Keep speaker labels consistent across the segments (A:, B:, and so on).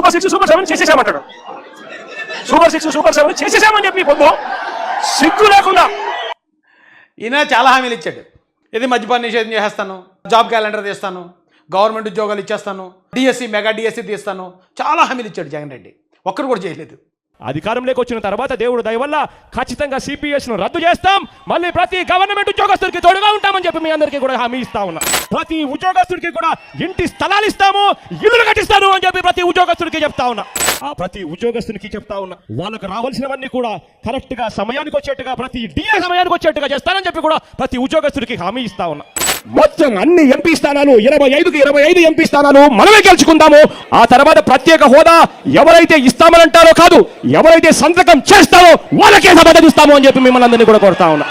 A: Super 6 super 7 చేసేసామంటాడు. Super 6 super 7 చేసేసామని చెప్పి పొద్దు సిగ్గు లేకుండా
B: ఈయన చాలా హామీలు ఇచ్చాడు. ఇది మద్యపాన నిషేధం చేసేస్తాను, జాబ్ క్యాలెండర్ తీస్తాను, గవర్నమెంట్ ఉద్యోగాలు ఇచ్చేస్తాను, డిఎస్సి మెగా డిఎస్సి తీస్తాను, చాలా హామీలు ఇచ్చాడు జగన్ రెడ్డి. ఒక్కరు కూడా చేయలేదు.
A: అధికారంలోకి వచ్చిన తర్వాత దేవుడు దయ వల్ల ఖచ్చితంగా సిపిఎస్ను రద్దు చేస్తాం, మళ్ళీ ప్రతి గవర్నమెంట్ ఉద్యోగస్తుడికి తోడుగా ఉంటామని చెప్పి మీ అందరికీ కూడా హామీ ఇస్తా ఉన్నా. ప్రతి ఉద్యోగస్తుడికి కూడా ఇంటి స్థలాలు ఇస్తాము, ఇల్లులు కట్టిస్తాను అని చెప్పి ప్రతి ఉద్యోగస్తుడికి చెప్తా ఉన్నా. ఆ ప్రతి ఉద్యోగస్తుడికి చెప్తా ఉన్నా, వాళ్ళకు రావాల్సినవన్నీ కూడా కరెక్ట్ గా సమయానికి వచ్చేట్టుగా, ప్రతి డిఏ సమయానికి వచ్చేట్టుగా చేస్తానని చెప్పి కూడా ప్రతి ఉద్యోగస్తుడికి హామీ ఇస్తా ఉన్నా. మొత్తం అన్ని ఎంపీ స్థానాలు 25కి 25 ఎంపీ స్థానాలు మనమే గెలుచుకుందాము. ఆ తర్వాత ప్రత్యేక హోదా ఎవరైతే ఇస్తామనంటారో కాదు, ఎవరైతే సంతకం చేస్తారో వాళ్ళకే మద్దతు ఇస్తాము అని చెప్పి మిమ్మల్ని అందరినీ కూడా కోరుతా ఉన్నా.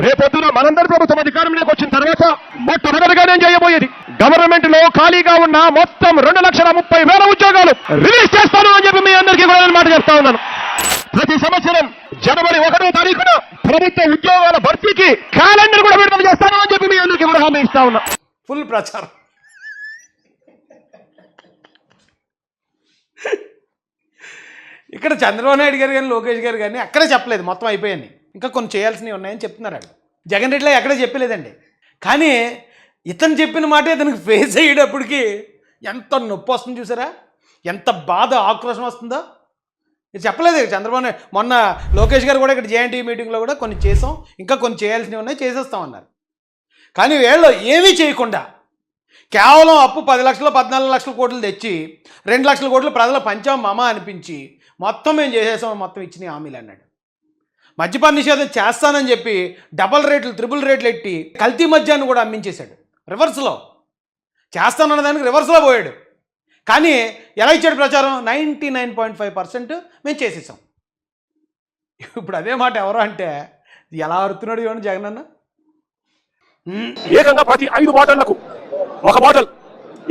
A: రేపొద్దున మనందరి ప్రభుత్వం అధికారంలోకి వచ్చిన తర్వాత మొట్టమొదటిగా నేను చేయబోయేది గవర్నమెంట్ లో ఖాళీగా ఉన్న మొత్తం 2,30,000 ఉద్యోగాలు రిలీజ్ చేస్తాను అని చెప్పి మీ అందరికీ కూడా నేను మాట చెప్తా ఉన్నాను. ప్రతి సంవత్సరం జనవరి 1వ తారీఖున ప్రభుత్వ ఉద్యోగాల భర్తీకి క్యాలెండర్ కూడా విడుదల చేస్తాను అని చెప్పి మీ అందరికీ కూడా హామీ ఇస్తా ఉన్నా.
B: ఫుల్ ప్రచారం. ఇక్కడ చంద్రబాబు నాయుడు గారు కానీ లోకేష్ గారు కానీ అక్కడే చెప్పలేదు, మొత్తం అయిపోయాయి, ఇంకా కొన్ని చేయాల్సినవి ఉన్నాయని చెప్తున్నారు. వాళ్ళు జగన్ రెడ్డిలో ఎక్కడే చెప్పలేదండి. కానీ ఇతను చెప్పిన మాట ఇతనికి ఫేస్ అయ్యేటప్పటికి ఎంత నొప్పి వస్తుంది చూసారా, ఎంత బాధ ఆక్రోశం వస్తుందో. ఇది చెప్పలేదు చంద్రబాబు నాయుడు. మొన్న లోకేష్ గారు కూడా ఇక్కడ జేఎన్టీ మీటింగ్లో కూడా కొన్ని చేసాం, ఇంకా కొన్ని చేయాల్సినవి ఉన్నాయి, చేసేస్తామన్నారు. కానీ వీళ్ళు ఏమీ చేయకుండా కేవలం అప్పు 10 లక్షలు 14 లక్షల కోట్లు తెచ్చి 2 లక్షల కోట్లు ప్రజల పంచాం మామ అనిపించి మొత్తం మేము చేసేసాం, మొత్తం ఇచ్చిన హామీలు అన్నాడు. మద్యపాన నిషేధం చేస్తానని చెప్పి డబల్ రేట్లు ట్రిపుల్ రేట్లు ఎట్టి కల్తీ మద్యాన్ని కూడా అమ్మించేశాడు. రివర్స్లో చేస్తానన్న దానికి రివర్స్లో పోయాడు. కానీ ఎలా ఇచ్చాడు ప్రచారం? 99.5% మేము చేసేసాం. ఇప్పుడు అదే మాట ఎవరో అంటే ఎలా అరుతున్నాడు చూడండి జగన్ అన్న.
A: ఏకంగా ప్రతి 5 బాటిళ్లకు 1 బాటిల్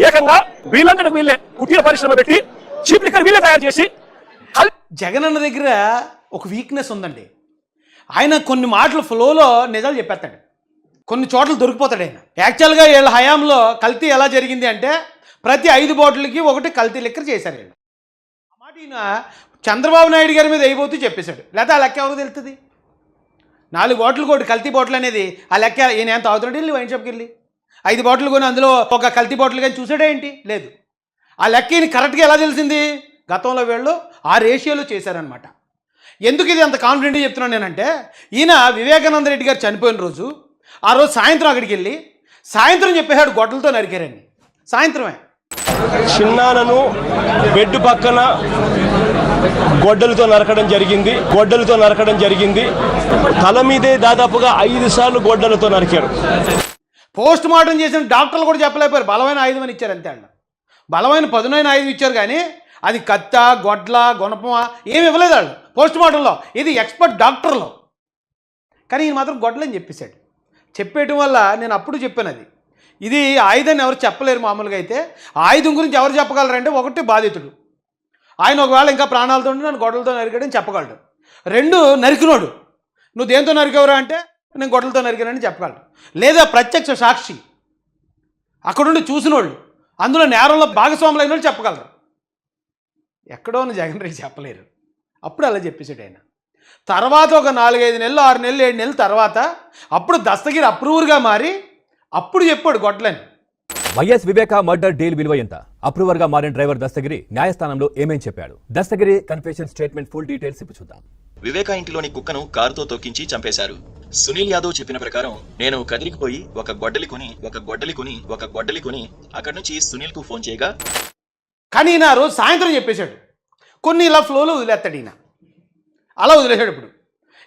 A: ఏకంగా వీళ్ళందరికి వీళ్ళే కుటీర పరిశ్రమ పెట్టి చీప్ లిక్కర్ వీళ్ళే తయారు చేసి.
B: జగన్ అన్న దగ్గర ఒక వీక్నెస్ ఉందండి. ఆయన కొన్ని మాటలు ఫ్లోలో నిజాలు చెప్పేస్తాడు, కొన్ని చోట్ల దొరికిపోతాడు ఆయన. యాక్చువల్గా వీళ్ళ హయాంలో కల్తీ ఎలా జరిగింది అంటే ప్రతి 5 బాటిల్కి 1 కల్తీ లిక్కర్ చేశారు వీళ్ళు. ఆ మాట ఈయన చంద్రబాబు నాయుడు గారి మీద అయిపోతూ చెప్పేశాడు. లేకపోతే ఆ లెక్క ఎవరు తెలుస్తుంది? 4 బాటిల్ కోటి కల్తీ బాటిల్ అనేది ఆ లెక్క ఈయన ఎంత అవుతున్నాడు వెళ్ళి వైన్ షాప్కి వెళ్ళి 5 బాటిల్ కొని అందులో ఒక కల్తీ బాటిల్ కానీ చూసాడే ఏంటి? లేదు. ఆ లెక్క ఈయన కరెక్ట్గా ఎలా తెలిసింది? గతంలో వీళ్ళు ఆ రేషియోలో చేశారనమాట. ఎందుకు ఇది అంత కాన్ఫిడెంట్గా చెప్తున్నాను నేనంటే, ఈయన వివేకానంద రెడ్డి గారు చనిపోయిన రోజు ఆ రోజు సాయంత్రం అక్కడికి వెళ్ళి సాయంత్రం చెప్పేశాడు గొడ్డలతో నరికారని. సాయంత్రమే
C: చిన్నానను బెడ్ పక్కన గొడ్డలతో నరకడం జరిగింది. తల మీదే దాదాపుగా 5 సార్లు గొడ్డలతో నరికారు.
B: పోస్ట్ మార్టం చేసిన డాక్టర్లు కూడా చెప్పలేకపోయారు. బలమైన ఆయుధం అని ఇచ్చారు అంతే. అండి బలమైన పదునైన ఆయుధం ఇచ్చారు, కానీ అది కత్త గొడ్ల గుణపమా ఏమి ఇవ్వలేదు వాళ్ళు పోస్ట్ మార్టంలో. ఇది ఎక్స్పర్ట్ డాక్టర్లో. కానీ ఈయన మాత్రం గొడ్డలని చెప్పేశాడు. చెప్పేయటం వల్ల నేను అప్పుడు చెప్పాను, ఇది ఆయుధాన్ని ఎవరు చెప్పలేరు. మామూలుగా అయితే ఆయుధం గురించి ఎవరు చెప్పగలరంటే, 1 బాధితుడు, ఆయన ఒకవేళ ఇంకా ప్రాణాలతో ఉండి నన్ను గొడ్డలతో నరికాడని చెప్పగలడు. 2 నరికినోడు, నువ్వు దేంతో నరికేవరా అంటే నేను గొడ్డలతో నరికానని చెప్పగలడు. లేదా ప్రత్యక్ష సాక్షి, అక్కడుండి చూసినోళ్ళు, అందులో నేరంలో భాగస్వాములైన వాళ్ళు చెప్పగలరు. ఎక్కడో జగన్ రెడ్డి చెప్పలేరు. అప్పుడు అలా చెప్పేసాడు ఆయన. తర్వాత ఒక 4-5 నెలలు 6 నెలలు 7 నెలల తర్వాత అప్పుడు దస్తగిరి అప్రూవర్గా మారి అప్పుడు చెప్పాడు గొడ్లని.
D: వైఎస్ వివేక మర్డర్ డీల్ విలువ ఎంత? అప్రూవర్ గా మారిన డ్రైవర్ దస్తగిరి న్యాయస్థానంలో ఏమేం చెప్పాడు? Dastagiri confession statement full details ఇప్పుడు చూద్దాం.
E: వివేక ఇంటిలోని కుక్కను కారుతో తొక్కించి చంపేశారు. సునీల్ యాదవ్ చెప్పిన ప్రకారం నేను కదిరికిపోయి ఒక గొడ్డలి కొని అక్కడి నుంచి సునీల్ కు ఫోన్ చేయగా,
B: కానీ ఈయన రోజు సాయంత్రం చెప్పేశాడు. కొన్ని ఇలా ఫ్లోలో వదిలేస్తాడు ఈయన. అలా వదిలేశాడు. ఇప్పుడు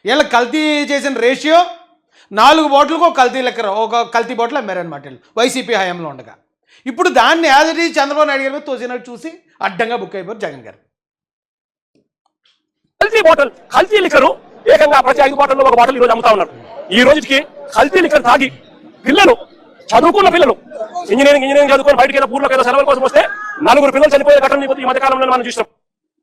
B: వీళ్ళ కల్తీ చేసిన రేషియో 4 బాటిల్కి ఒక కల్తీ లెక్కర ఒక కల్తీ బాటిల్ అమ్మారనమాట వీళ్ళు వైసీపీ హయాంలో ఉండగా. ఇప్పుడు దాన్ని as it is Chandrababu Naidu గారి మీద తోసినట్టు చూసి అడ్డంగా బుక్ అయిపోయారు జగన్ గారు.
A: కల్తీ బాటిల్ కల్తీ లిక్కరు ఏకంగా ప్రతి 5 బాటిల్లో 1 బాటిల్ ఈరోజు అమ్ముతా ఉన్నారు. ఈ రోజుకి కల్తీ లిక్కర్ తాగి పిల్లలు, చదువుకున్న పిల్లలు, ఇంజనీరింగ్ చదువుకొని బయటకి వెళ్ళిన ఊర్లోకి సెలవుల కోసం వస్తే 4 పిల్లలు చనిపోయే ఘటన ఈ మధ్యకాలంలో మనం చూసాం.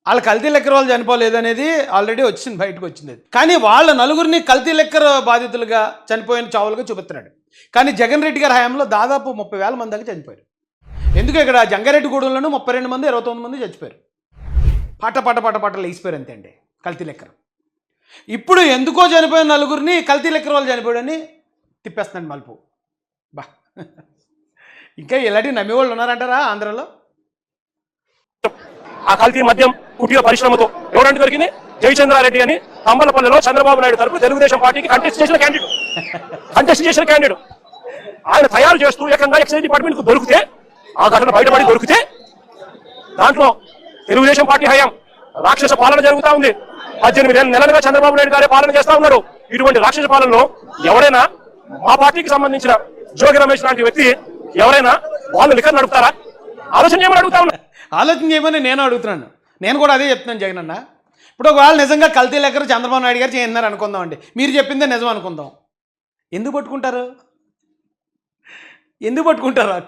B: వాళ్ళ కల్తీ లెక్కర వాళ్ళు చనిపోలేదు అనేది ఆల్రెడీ వచ్చింది, బయటకు వచ్చింది. కానీ వాళ్ళ 4గురిని కల్తీ లెక్కర బాధితులుగా చనిపోయిన చావులుగా చూపిస్తున్నాడు. కానీ జగన్ రెడ్డి గారి హయాంలో దాదాపు 30,000 మంది దాకా చనిపోయారు. ఎందుకు ఇక్కడ జంగారెడ్డిగూడెంలోనూ 32 మంది 29 మంది చచ్చిపోయారు. పాట లేచిపోయారు అంతే అండి కల్తీ లెక్కరు. ఇప్పుడు ఎందుకో చనిపోయిన నలుగురిని కల్తీ లెక్కర్ వాళ్ళు చనిపోయాడని తిప్పేస్తున్నాడు మలుపు. బా ఇంకా ఇలాంటి నమ్మేవాళ్ళు ఉన్నారంటారా ఆంధ్రలో?
A: ఆ కల్తీ మద్యం కుటీర పరిశ్రమతో ఎవరంటే దొరికింది? జయచంద్రారెడ్డి అని తంబలపల్లిలో చంద్రబాబు నాయుడు తరపు తెలుగుదేశం పార్టీకి కంటెస్ట్ చేసిన క్యాండిడేట్ ఆయన తయారు చేస్తూ ఏకంగా ఎక్సైజ్ డిపార్ట్మెంట్ కు దొరికితే, ఆ ఘటన బయటపడి దొరికితే దాంట్లో తెలుగుదేశం పార్టీ హయాం రాక్షస పాలన జరుగుతా ఉంది. 18 నెలలుగా చంద్రబాబు నాయుడు గారే పాలన చేస్తా ఉన్నారు. ఇటువంటి రాక్షస పాలనలో ఎవరైనా మా పార్టీకి సంబంధించిన జోగి రమేష్ లాంటి వ్యక్తి ఎవరైనా వాళ్ళు లిక్కర్ నడుపుతారా? ఆలోచన చేయమని అడుగుతా ఉన్నా.
B: ఆలోచన చేయమని నేను అడుగుతున్నాను. నేను కూడా అదే చెప్తున్నాను జగన్ అన్న. ఇప్పుడు ఒకవేళ నిజంగా కల్తీ లెక్కరు చంద్రబాబు నాయుడు గారు చేస్తున్నారు అనుకుందాం అండి, మీరు చెప్పిందే నిజం అనుకుందాం, ఎందుకు పట్టుకుంటారు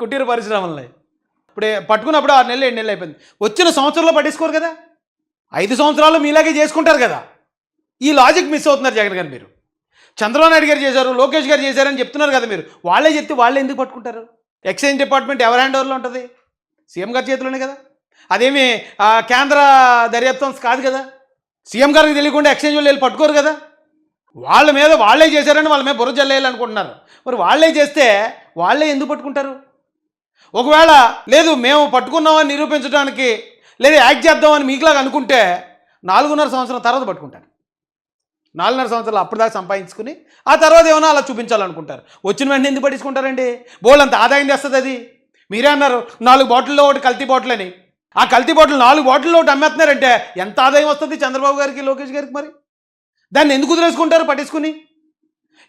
B: కుటీర పరిశ్రమల్ని? ఇప్పుడే పట్టుకున్నప్పుడు 6 నెలలు 7 నెలలు అయిపోయింది, వచ్చిన సంవత్సరంలో పట్టించుకోరు కదా, 5 సంవత్సరాలు మీలాగే చేసుకుంటారు కదా. ఈ లాజిక్ మిస్ అవుతున్నారు జగన్ గారు. మీరు చంద్రబాబు నాయుడు గారు చేశారు, లోకేష్ గారు చేశారని చెప్తున్నారు కదా, మీరు వాళ్ళే చెప్తే వాళ్ళే ఎందుకు పట్టుకుంటారు? ఎక్సైజ్ డిపార్ట్మెంట్ ఎవరి హ్యాండ్ ఓవర్లో ఉంటుంది? సీఎం గారి చేతిలోనే కదా. అదేమి కేంద్ర దర్యాప్తు సంస్థ కాదు కదా. సీఎం గారికి తెలియకుండా ఎక్స్చేంజ్ వాళ్ళు వెళ్ళి పట్టుకోరు కదా. వాళ్ళ మీద వాళ్ళే చేశారని వాళ్ళ మీద బుర్ర జల్లేయాలనుకుంటున్నారు. మరి వాళ్ళే చేస్తే వాళ్ళే ఎందుకు పట్టుకుంటారు? ఒకవేళ లేదు మేము పట్టుకున్నామని నిరూపించడానికి లేదా యాక్ట్ చేద్దామని మీకులాగా అనుకుంటే 4.5 సంవత్సరం తర్వాత పట్టుకుంటారు. 4.5 సంవత్సరాలు అప్పటిదాకా సంపాదించుకుని ఆ తర్వాత ఏమైనా అలా చూపించాలనుకుంటారు. వచ్చిన వెంటనే ఎందుకు పట్టించుకుంటారండి? బోల్ అంత ఆదాయం తెస్తుంది అది. మీరే అన్నారు 4 బాటిల్లో ఒకటి కల్తీ బాటిల్ అని. ఆ కల్తీ బాటిల్ 4 బాటిల్లో ఒకటి అమ్మేస్తున్నారంటే ఎంత ఆదాయం వస్తుంది చంద్రబాబు గారికి, లోకేష్ గారికి? మరి దాన్ని ఎందుకు వదిలేసుకుంటారు పట్టించుకుని?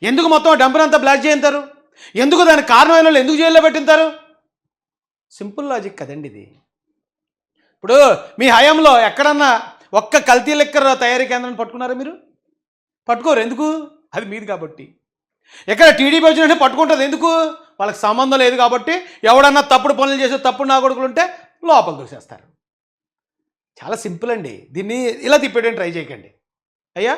B: ఎందుకు మొత్తం డబ్బునంతా బ్లాక్ చేయించారు? ఎందుకు దానికి కారణమైన వాళ్ళు ఎందుకు జైల్లో పెట్టింటారు? సింపుల్ లాజిక్ కదండి ఇది. ఇప్పుడు మీ హయాంలో ఎక్కడన్నా ఒక్క కల్తీ లెక్కర్ తయారీ కేంద్రాన్ని పట్టుకున్నారా మీరు? పట్టుకోరు. ఎందుకు? అది మీది కాబట్టి. ఎక్కడ టీడీపీ వచ్చినట్టే పట్టుకుంటుంది. ఎందుకు? వాళ్ళకి సంబంధం లేదు కాబట్టి. ఎవడన్నా తప్పుడు పనులు చేసే తప్పుడు నా కొడుకులు ఉంటే లోపల దూసేస్తారు. చాలా సింపుల్ అండి. దీన్ని ఇలా తిప్పేయడానికి ట్రై చేయకండి అయ్యా.